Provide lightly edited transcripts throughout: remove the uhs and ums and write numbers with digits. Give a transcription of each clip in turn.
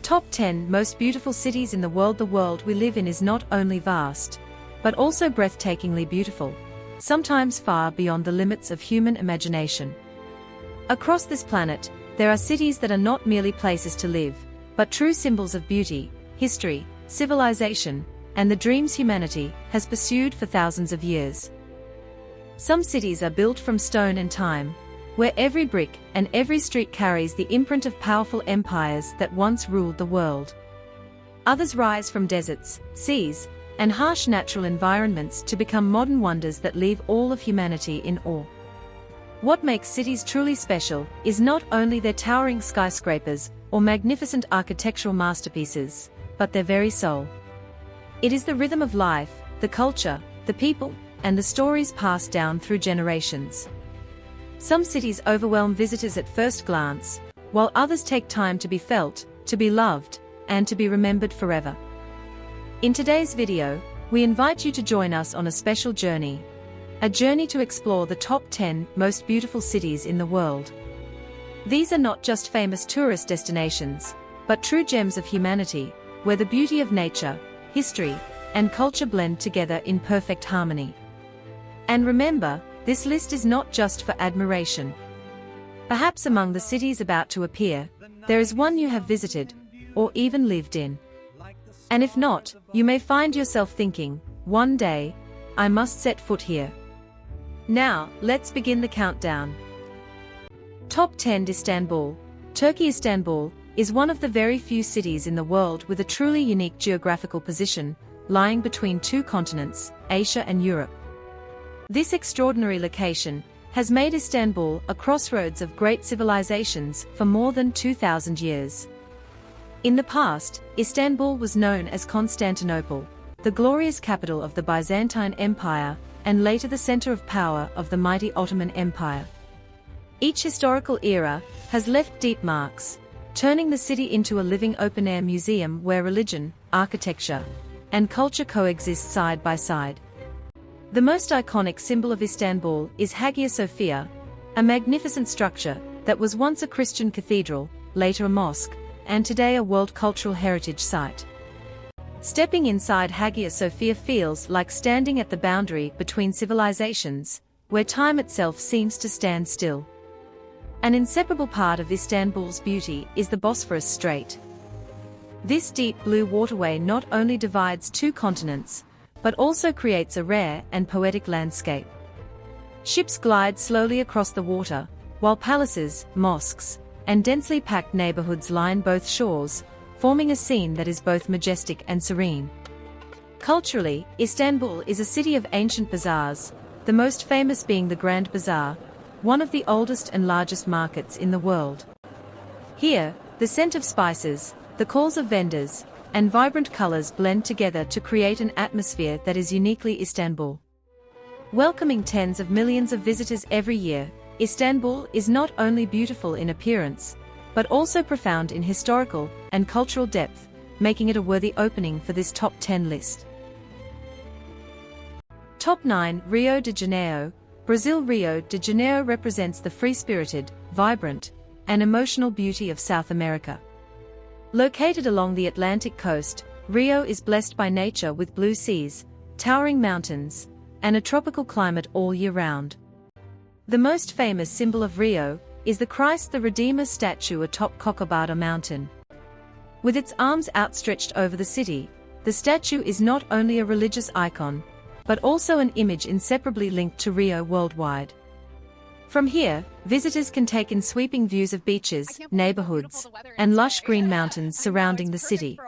Top 10 Most Beautiful Cities in the World. The world we live in is not only vast, but also breathtakingly beautiful, sometimes far beyond the limits of human imagination. Across this planet, there are cities that are not merely places to live, but true symbols of beauty, history, civilization, and the dreams humanity has pursued for thousands of years. Some cities are built from stone and time, where every brick and every street carries the imprint of powerful empires that once ruled the world. Others rise from deserts, seas, and harsh natural environments to become modern wonders that leave all of humanity in awe. What makes cities truly special is not only their towering skyscrapers or magnificent architectural masterpieces, but their very soul. It is the rhythm of life, the culture, the people, and the stories passed down through generations. Some cities overwhelm visitors at first glance, while others take time to be felt, to be loved, and to be remembered forever. In today's video, we invite you to join us on a special journey. A journey to explore the top 10 most beautiful cities in the world. These are not just famous tourist destinations, but true gems of humanity, where the beauty of nature, history, and culture blend together in perfect harmony. And remember, this list is not just for admiration. Perhaps among the cities about to appear, there is one you have visited, or even lived in. And if not, you may find yourself thinking, one day, I must set foot here. Now, let's begin the countdown. Top 10 Istanbul, Turkey. Istanbul is one of the very few cities in the world with a truly unique geographical position, lying between two continents, Asia and Europe. This extraordinary location has made Istanbul a crossroads of great civilizations for more than 2,000 years. In the past, Istanbul was known as Constantinople, the glorious capital of the Byzantine Empire, and later the center of power of the mighty Ottoman Empire. Each historical era has left deep marks, turning the city into a living open-air museum where religion, architecture, and culture coexist side by side. The most iconic symbol of Istanbul is Hagia Sophia, a magnificent structure that was once a Christian cathedral, later a mosque, and today a World Cultural Heritage Site. Stepping inside Hagia Sophia feels like standing at the boundary between civilizations, where time itself seems to stand still. An inseparable part of Istanbul's beauty is the Bosphorus Strait. This deep blue waterway not only divides two continents, but also creates a rare and poetic landscape. Ships glide slowly across the water, while palaces, mosques, and densely packed neighborhoods line both shores, forming a scene that is both majestic and serene. Culturally, Istanbul is a city of ancient bazaars, the most famous being the Grand Bazaar, one of the oldest and largest markets in the world. Here, the scent of spices, the calls of vendors, and vibrant colors blend together to create an atmosphere that is uniquely Istanbul. Welcoming tens of millions of visitors every year, Istanbul is not only beautiful in appearance, but also profound in historical and cultural depth, making it a worthy opening for this top 10 list. Top 9 Rio de Janeiro, Brazil. Rio de Janeiro represents the free-spirited, vibrant, and emotional beauty of South America. Located along the Atlantic coast, Rio is blessed by nature with blue seas, towering mountains, and a tropical climate all year round. The most famous symbol of Rio is the Christ the Redeemer statue atop Cocobado Mountain. With its arms outstretched over the city, the statue is not only a religious icon, but also an image inseparably linked to Rio worldwide. From here, visitors can take in sweeping views of beaches, neighborhoods, and lush green mountains surrounding the city.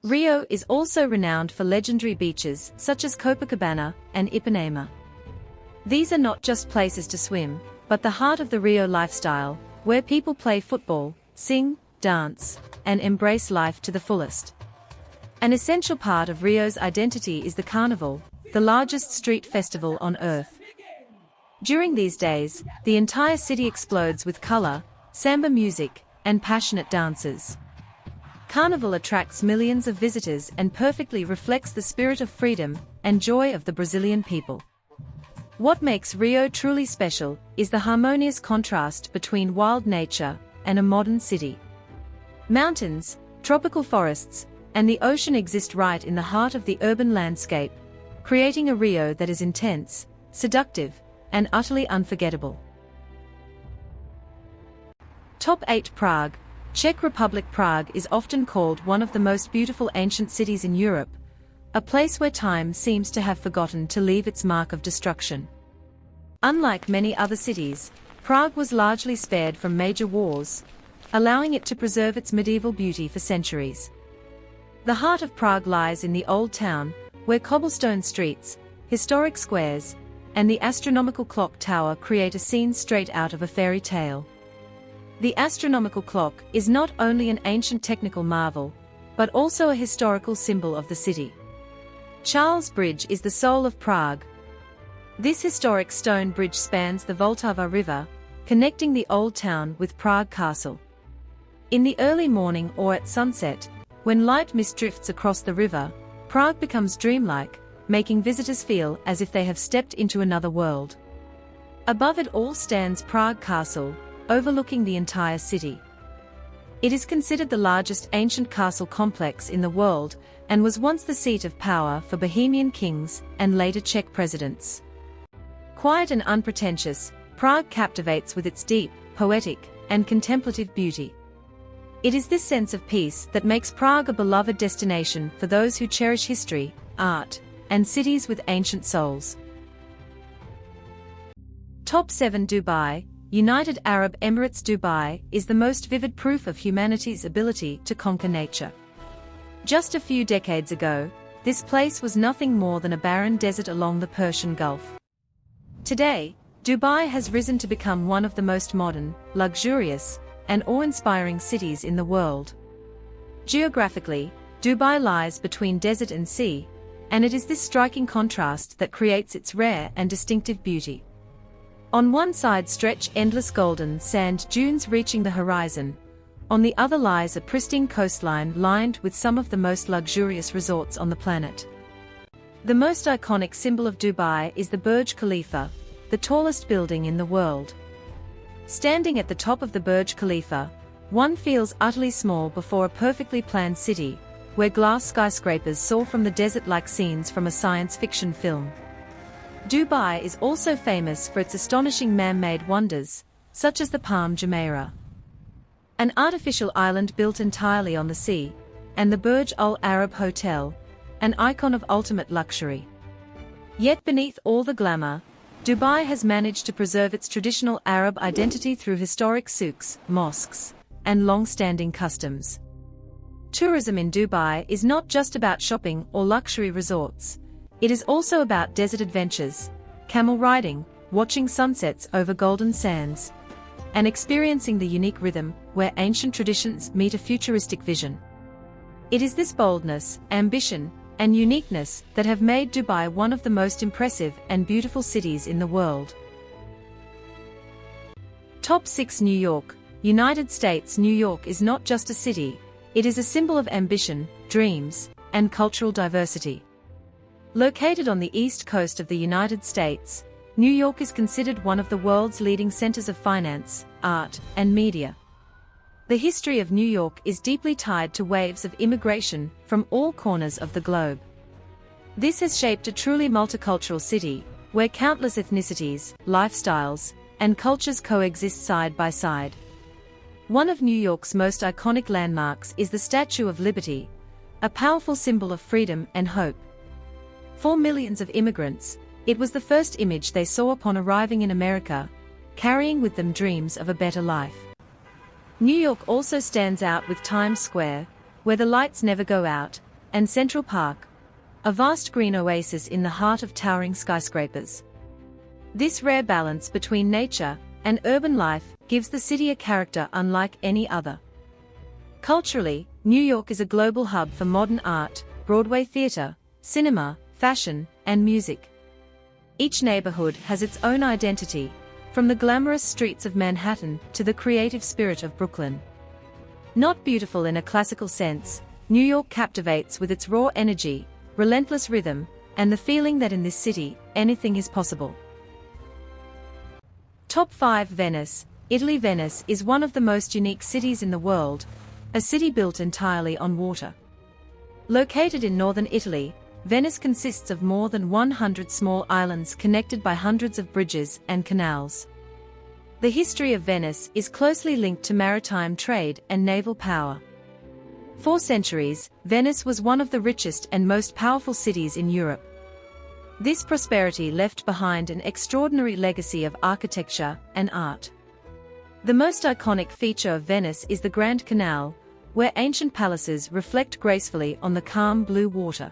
Rio is also renowned for legendary beaches such as Copacabana and Ipanema. These are not just places to swim, but the heart of the Rio lifestyle, where people play football, sing, dance, and embrace life to the fullest. An essential part of Rio's identity is the Carnival, the largest street festival on earth. During these days, the entire city explodes with color, samba music, and passionate dances. Carnival attracts millions of visitors and perfectly reflects the spirit of freedom and joy of the Brazilian people. What makes Rio truly special is the harmonious contrast between wild nature and a modern city. Mountains, Tropical forests and the ocean exist right in the heart of the urban landscape, creating a Rio that is intense, seductive, and utterly unforgettable. Top 8 Prague. Czech Republic. Prague is often called one of the most beautiful ancient cities in Europe, a place where time seems to have forgotten to leave its mark of destruction. Unlike many other cities, Prague was largely spared from major wars, allowing it to preserve its medieval beauty for centuries. The heart of Prague lies in the Old Town, where cobblestone streets, historic squares, and the astronomical clock tower create a scene straight out of a fairy tale. The astronomical clock is not only an ancient technical marvel, but also a historical symbol of the city. Charles Bridge is the soul of Prague. This historic stone bridge spans the Vltava River, connecting the Old Town with Prague Castle. In the early morning or at sunset, when light mist drifts across the river, Prague becomes dreamlike, making visitors feel as if they have stepped into another world. Above it all stands Prague Castle, overlooking the entire city. It is considered the largest ancient castle complex in the world and was once the seat of power for Bohemian kings and later Czech presidents. Quiet and unpretentious, Prague captivates with its deep, poetic, and contemplative beauty. It is this sense of peace that makes Prague a beloved destination for those who cherish history, art, and cities with ancient souls. Top 7 Dubai. United Arab Emirates. Dubai is the most vivid proof of humanity's ability to conquer nature. Just a few decades ago, this place was nothing more than a barren desert along the Persian Gulf. Today, Dubai has risen to become one of the most modern, luxurious, and awe-inspiring cities in the world. Geographically, Dubai lies between desert and sea, and it is this striking contrast that creates its rare and distinctive beauty. On one side stretch endless golden sand dunes reaching the horizon, on the other lies a pristine coastline lined with some of the most luxurious resorts on the planet. The most iconic symbol of Dubai is the Burj Khalifa, the tallest building in the world. Standing at the top of the Burj Khalifa, one feels utterly small before a perfectly planned city, where glass skyscrapers soar from the desert like scenes from a science fiction film. Dubai is also famous for its astonishing man-made wonders, such as the Palm Jumeirah, an artificial island built entirely on the sea, and the Burj Al Arab Hotel, an icon of ultimate luxury. Yet beneath all the glamour, Dubai has managed to preserve its traditional Arab identity through historic souks, mosques, and long-standing customs. Tourism in Dubai is not just about shopping or luxury resorts. It is also about desert adventures, camel riding, watching sunsets over golden sands, and experiencing the unique rhythm where ancient traditions meet a futuristic vision. It is this boldness, ambition, and uniqueness that have made Dubai one of the most impressive and beautiful cities in the world. Top 6 New York. United States. New York is not just a city, it is a symbol of ambition, dreams, and cultural diversity. Located on the east coast of the United States, New York is considered one of the world's leading centers of finance, art, and media. The history of New York is deeply tied to waves of immigration from all corners of the globe. This has shaped a truly multicultural city, where countless ethnicities, lifestyles, and cultures coexist side by side. One of New York's most iconic landmarks is the Statue of Liberty, a powerful symbol of freedom and hope. For millions of immigrants, it was the first image they saw upon arriving in America, carrying with them dreams of a better life. New York also stands out with Times Square, where the lights never go out, and Central Park, a vast green oasis in the heart of towering skyscrapers. This rare balance between nature and urban life gives the city a character unlike any other. Culturally, New York is a global hub for modern art, Broadway theater, cinema, fashion, and music. Each neighborhood has its own identity, from the glamorous streets of Manhattan to the creative spirit of Brooklyn. Not beautiful in a classical sense, New York captivates with its raw energy, relentless rhythm, and the feeling that in this city, anything is possible. Top 5 Venice. Italy. Venice is one of the most unique cities in the world, a city built entirely on water. Located in northern Italy, Venice consists of more than 100 small islands connected by hundreds of bridges and canals. The history of Venice is closely linked to maritime trade and naval power. For centuries, Venice was one of the richest and most powerful cities in Europe. This prosperity left behind an extraordinary legacy of architecture and art. The most iconic feature of Venice is the Grand Canal, where ancient palaces reflect gracefully on the calm blue water.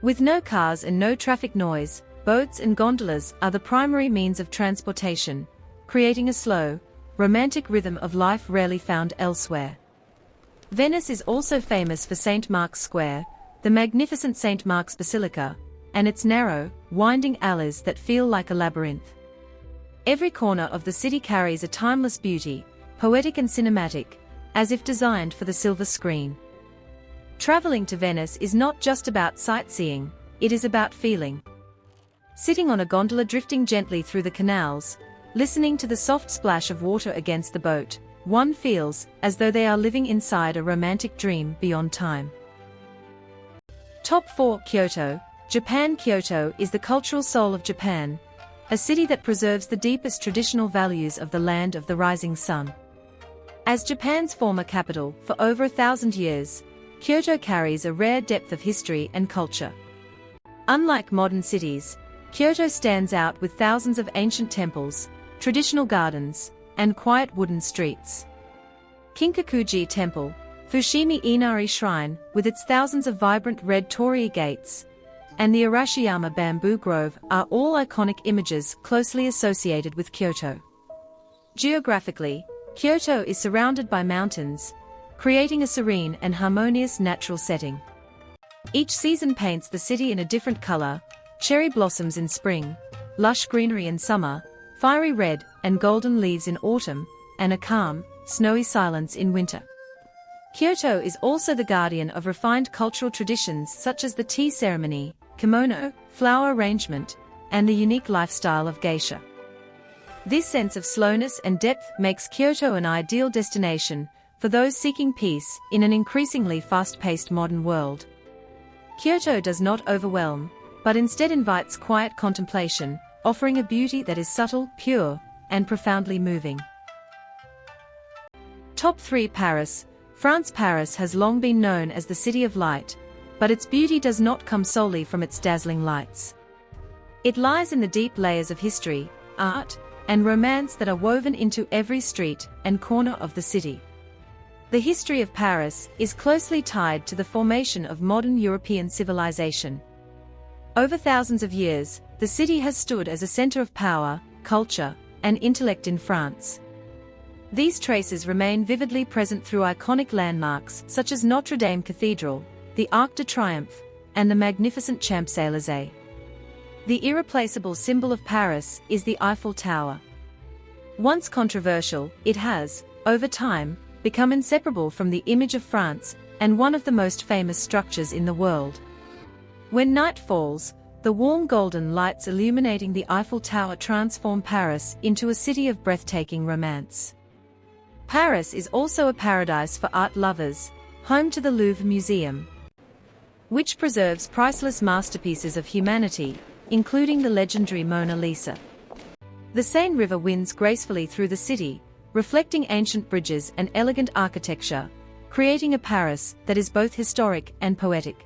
With no cars and no traffic noise, boats and gondolas are the primary means of transportation, creating a slow, romantic rhythm of life rarely found elsewhere. Venice is also famous for St. Mark's Square, the magnificent St. Mark's Basilica, and its narrow, winding alleys that feel like a labyrinth. Every corner of the city carries a timeless beauty, poetic and cinematic, as if designed for the silver screen. Traveling to Venice is not just about sightseeing, it is about feeling. Sitting on a gondola drifting gently through the canals, listening to the soft splash of water against the boat, one feels as though they are living inside a romantic dream beyond time. Top 4. Kyoto, Japan. Kyoto is the cultural soul of Japan, a city that preserves the deepest traditional values of the land of the rising sun. As Japan's former capital for over 1,000 years, Kyoto carries a rare depth of history and culture. Unlike modern cities, Kyoto stands out with thousands of ancient temples, traditional gardens, and quiet wooden streets. Kinkakuji Temple, Fushimi Inari Shrine, with its thousands of vibrant red torii gates, and the Arashiyama Bamboo Grove are all iconic images closely associated with Kyoto. Geographically, Kyoto is surrounded by mountains, creating a serene and harmonious natural setting. Each season paints the city in a different color: cherry blossoms in spring, lush greenery in summer, fiery red and golden leaves in autumn, and a calm, snowy silence in winter. Kyoto is also the guardian of refined cultural traditions such as the tea ceremony, kimono, flower arrangement, and the unique lifestyle of geisha. This sense of slowness and depth makes Kyoto an ideal destination for those seeking peace in an increasingly fast-paced modern world. Kyoto does not overwhelm, but instead invites quiet contemplation, offering a beauty that is subtle, pure, and profoundly moving. Top 3. Paris, France. Paris has long been known as the City of Light, but its beauty does not come solely from its dazzling lights. It lies in the deep layers of history, art, and romance that are woven into every street and corner of the city. The history of Paris is closely tied to the formation of modern European civilization. Over thousands of years, the city has stood as a center of power, culture, and intellect in France. These traces remain vividly present through iconic landmarks such as Notre Dame Cathedral, the Arc de Triomphe, and the magnificent Champs-Élysées. The irreplaceable symbol of Paris is the Eiffel Tower. Once controversial, it has, over time, become inseparable from the image of France and one of the most famous structures in the world. When night falls, the warm golden lights illuminating the Eiffel Tower transform Paris into a city of breathtaking romance. Paris is also a paradise for art lovers, home to the Louvre Museum, which preserves priceless masterpieces of humanity, including the legendary Mona Lisa. The Seine River winds gracefully through the city, reflecting ancient bridges and elegant architecture, creating a Paris that is both historic and poetic.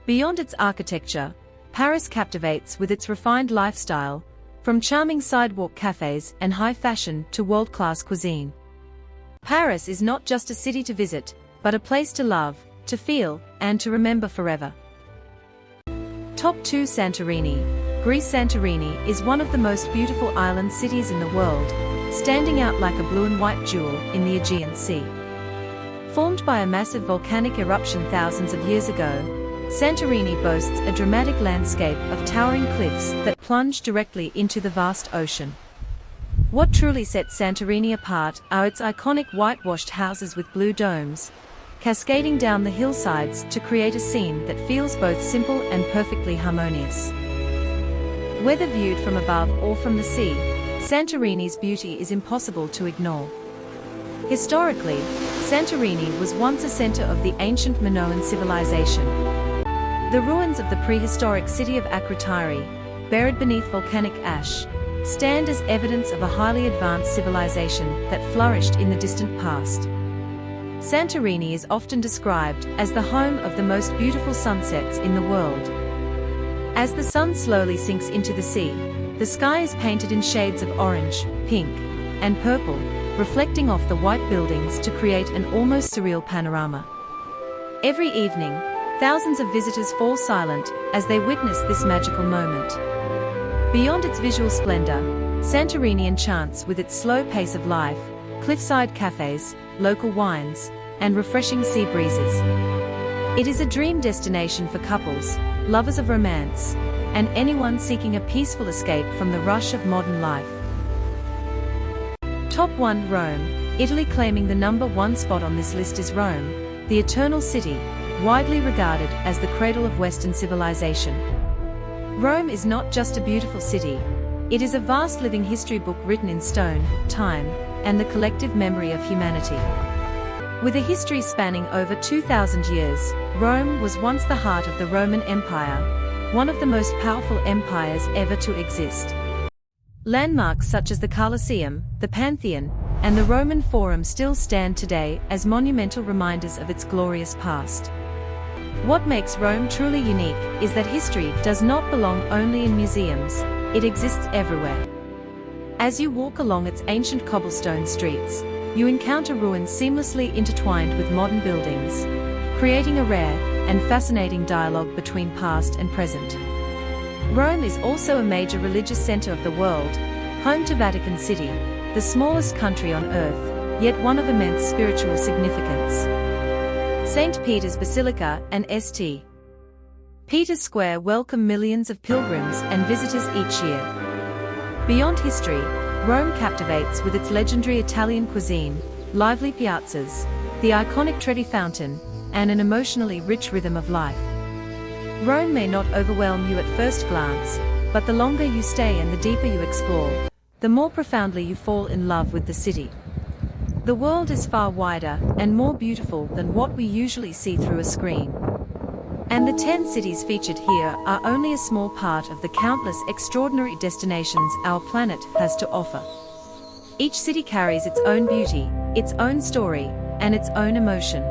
Beyond its architecture, Paris captivates with its refined lifestyle, from charming sidewalk cafes and high fashion to world-class cuisine. Paris is not just a city to visit, but a place to love, to feel, and to remember forever. Top 2. Santorini, Greece. Santorini is one of the most beautiful island cities in the world, standing out like a blue and white jewel in the Aegean Sea. Formed by a massive volcanic eruption thousands of years ago, Santorini boasts a dramatic landscape of towering cliffs that plunge directly into the vast ocean. What truly sets Santorini apart are its iconic whitewashed houses with blue domes, cascading down the hillsides to create a scene that feels both simple and perfectly harmonious. Whether viewed from above or from the sea, Santorini's beauty is impossible to ignore. Historically, Santorini was once a center of the ancient Minoan civilization. The ruins of the prehistoric city of Akrotiri, buried beneath volcanic ash, stand as evidence of a highly advanced civilization that flourished in the distant past. Santorini is often described as the home of the most beautiful sunsets in the world. As the sun slowly sinks into the sea, the sky is painted in shades of orange, pink, and purple, reflecting off the white buildings to create an almost surreal panorama. Every evening, thousands of visitors fall silent as they witness this magical moment. Beyond its visual splendor, Santorini enchants with its slow pace of life, cliffside cafes, local wines, and refreshing sea breezes. It is a dream destination for couples, lovers of romance, and anyone seeking a peaceful escape from the rush of modern life. Top 1. Rome, Italy. Claiming the #1 spot on this list is Rome, the Eternal City, widely regarded as the cradle of Western civilization. Rome is not just a beautiful city, it is a vast living history book written in stone, time, and the collective memory of humanity. With a history spanning over 2,000 years, Rome was once the heart of the Roman Empire, one of the most powerful empires ever to exist. Landmarks such as the Colosseum, the Pantheon, and the Roman Forum still stand today as monumental reminders of its glorious past. What makes Rome truly unique is that history does not belong only in museums, it exists everywhere. As you walk along its ancient cobblestone streets, you encounter ruins seamlessly intertwined with modern buildings, creating a rare and fascinating dialogue between past and present. Rome is also a major religious center of the world, home to Vatican City, the smallest country on Earth, yet one of immense spiritual significance. St. Peter's Basilica and St. Peter's Square welcome millions of pilgrims and visitors each year. Beyond history, Rome captivates with its legendary Italian cuisine, lively piazzas, the iconic Trevi Fountain, and an emotionally rich rhythm of life. Rome may not overwhelm you at first glance, but the longer you stay and the deeper you explore, the more profoundly you fall in love with the city. The world is far wider and more beautiful than what we usually see through a screen. And the 10 cities featured here are only a small part of the countless extraordinary destinations our planet has to offer. Each city carries its own beauty, its own story, and its own emotion.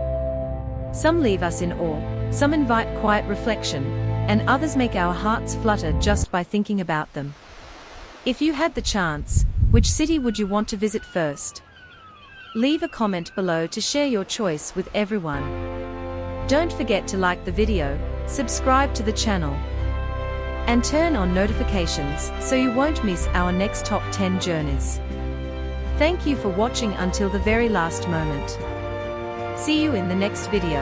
Some leave us in awe, some invite quiet reflection, and others make our hearts flutter just by thinking about them. If you had the chance, which city would you want to visit first? Leave a comment below to share your choice with everyone. Don't forget to like the video, subscribe to the channel, and turn on notifications so you won't miss our next top 10 journeys. Thank you for watching until the very last moment. See you in the next video.